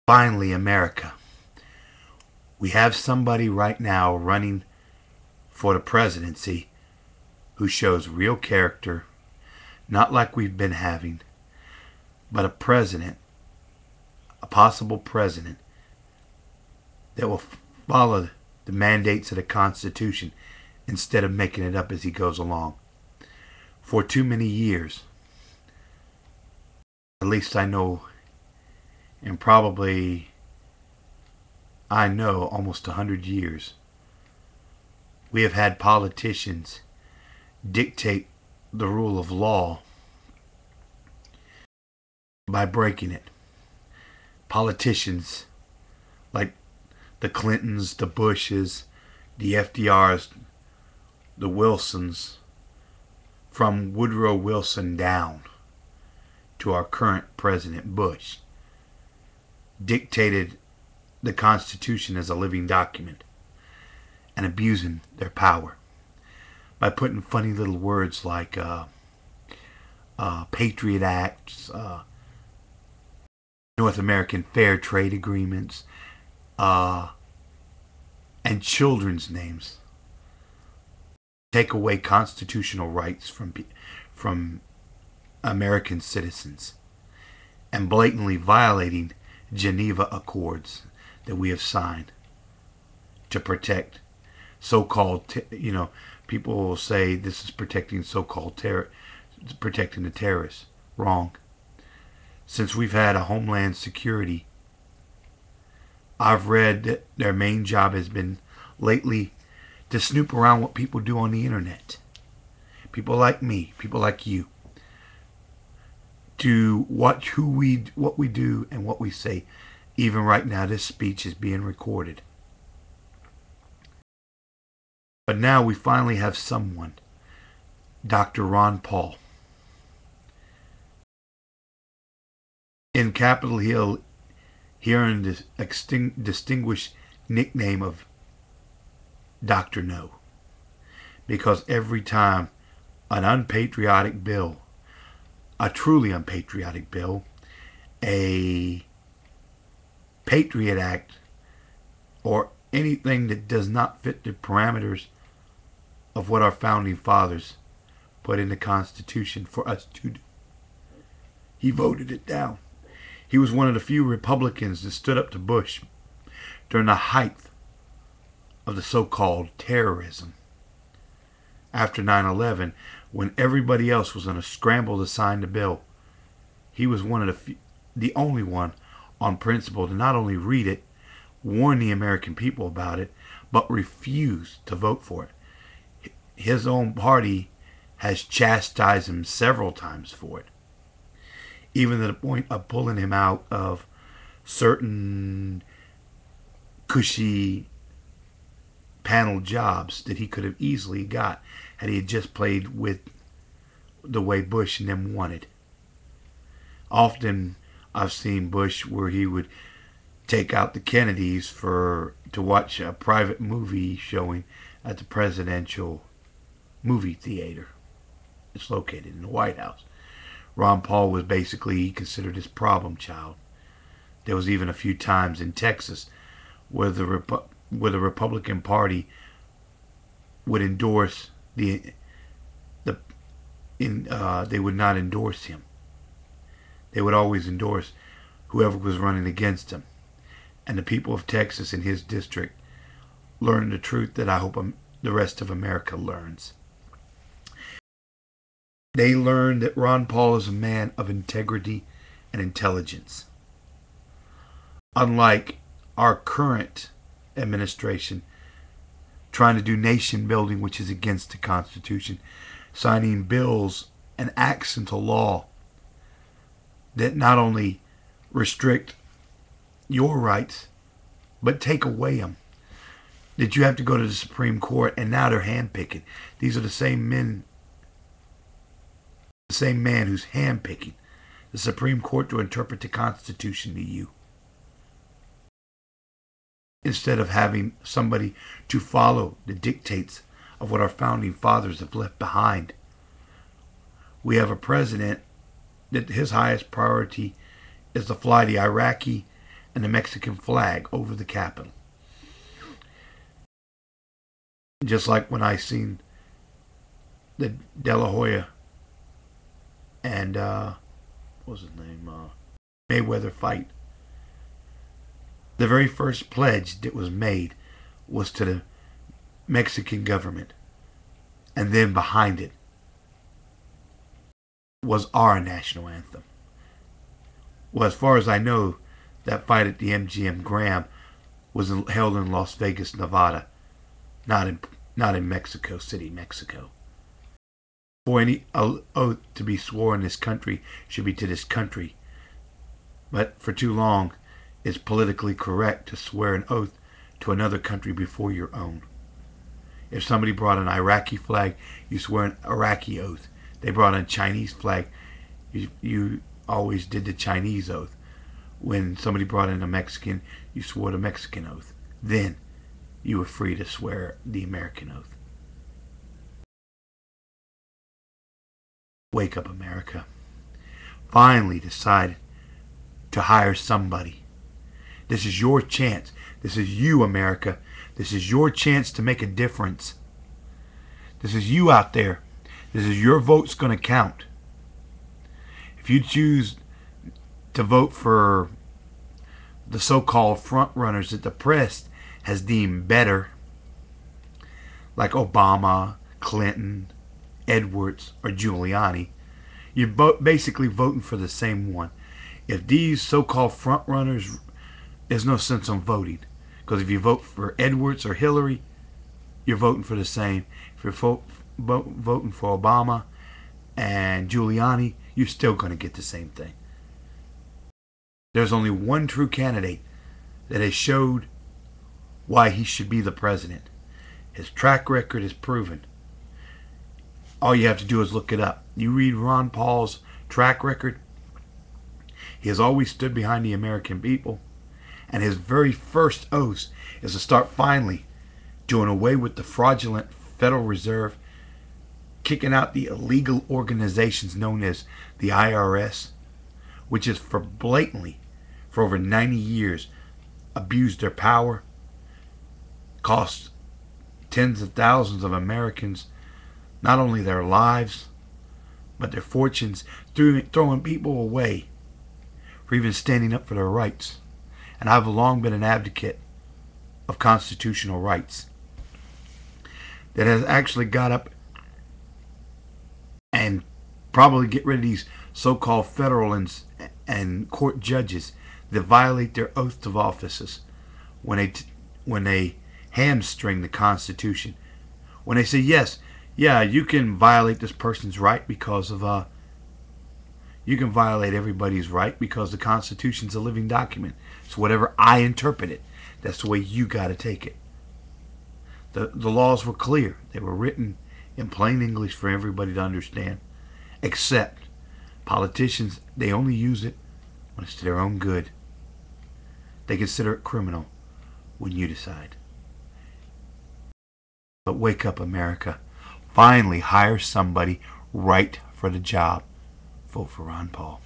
Finally, America. We have somebody right now running for the presidency who shows real character, not like we've been having, but a president, a possible president, that will follow the mandates of the Constitution instead of making it up as he goes along. For too many years, at least I know, and probably I know almost 100 years, we have had politicians dictate the rule of law by breaking it. Politicians like the Clintons, the Bushes, the FDRs, the Wilsons, from Woodrow Wilson down to our current President Bush, dictated the Constitution as a living document and abusing their power by putting funny little words like Patriot Acts, North American Fair Trade Agreements, and children's names. Take away constitutional rights from American citizens and blatantly violating Geneva Accords that we have signed to protect so-called, people will say this is protecting so-called protecting the terrorists. Wrong. Since we've had a Homeland Security, I've read that their main job has been lately to snoop around what people do on the internet. People like me, people like you, to watch what we do and what we say. Even right now, this speech is being recorded. But now we finally have someone, Dr. Ron Paul. In Capitol Hill, hearing the distinguished nickname of Dr. No. Because every time an unpatriotic bill, a truly unpatriotic bill, a Patriot Act, or anything that does not fit the parameters of what our founding fathers put in the Constitution for us to do, he voted it down. He was one of the few Republicans that stood up to Bush during the height of the so-called terrorism after 9/11, when everybody else was in a scramble to sign the bill. He was one of the only one on principle to not only read it, warn the American people about it, but refuse to vote for it. His own party has chastised him several times for it, even to the point of pulling him out of certain cushy panel jobs that he could have easily got had he just played with the way Bush and them wanted. Often I've seen Bush where he would take out the Kennedys to watch a private movie showing at the presidential movie theater. It's located in the White House. Ron Paul was basically considered his problem child. There was even a few times in Texas where the Republican Party would endorse they would not endorse him. They would always endorse whoever was running against him. And the people of Texas in his district learned the truth that I hope the rest of America learns. They learned that Ron Paul is a man of integrity and intelligence. Unlike our current administration trying to do nation building, which is against the Constitution, signing bills and acts into law that not only restrict your rights, but take away them. That you have to go to the Supreme Court, and now they're handpicking. These are the same men, the same man who's handpicking the Supreme Court to interpret the Constitution to you, instead of having somebody to follow the dictates of what our founding fathers have left behind. We have a president that his highest priority is to fly the Iraqi and the Mexican flag over the Capitol. Just like when I seen the De La Hoya and what was his name, Mayweather fight. The very first pledge that was made was to the Mexican government, and then behind it was our national anthem. Well, as far as I know, that fight at the MGM Grand was held in Las Vegas, Nevada, not in Mexico City, Mexico. For any oath to be sworn in this country should be to this country. But for too long, it's politically correct to swear an oath to another country before your own. If somebody brought an Iraqi flag, you swear an Iraqi oath. They brought a Chinese flag, you always did the Chinese oath. When somebody brought in a Mexican, you swore the Mexican oath. Then you were free to swear the American oath. Wake up, America. Finally decide to hire somebody. This is your chance. This is you, America. This is your chance to make a difference. This is you out there. This is your vote's going to count. If you choose to vote for the so-called front runners that the press has deemed better, like Obama, Clinton, Edwards, or Giuliani, you're basically voting for the same one. If these so-called front runners, there's no sense on voting, because if you vote for Edwards or Hillary, you're voting for the same. If you're voting for Obama and Giuliani, you're still going to get the same thing. There's only one true candidate that has showed why he should be the president. His track record is proven. All you have to do is look it up. You read Ron Paul's track record. He has always stood behind the American people. And his very first oath is to start finally doing away with the fraudulent Federal Reserve, kicking out the illegal organizations known as the IRS, which has blatantly, for over 90 years, abused their power, cost tens of thousands of Americans not only their lives, but their fortunes, throwing people away for even standing up for their rights. And I've long been an advocate of constitutional rights that has actually got up and probably get rid of these so-called federal and court judges that violate their oaths of offices when they hamstring the Constitution. When they say, yes, yeah, you can violate this person's right because of you can violate everybody's right because the Constitution's a living document. So whatever I interpret it, that's the way you got to take it. The laws were clear. They were written in plain English for everybody to understand. Except politicians, they only use it when it's to their own good. They consider it criminal when you decide. But wake up, America. Finally hire somebody right for the job. Vote for Ron Paul.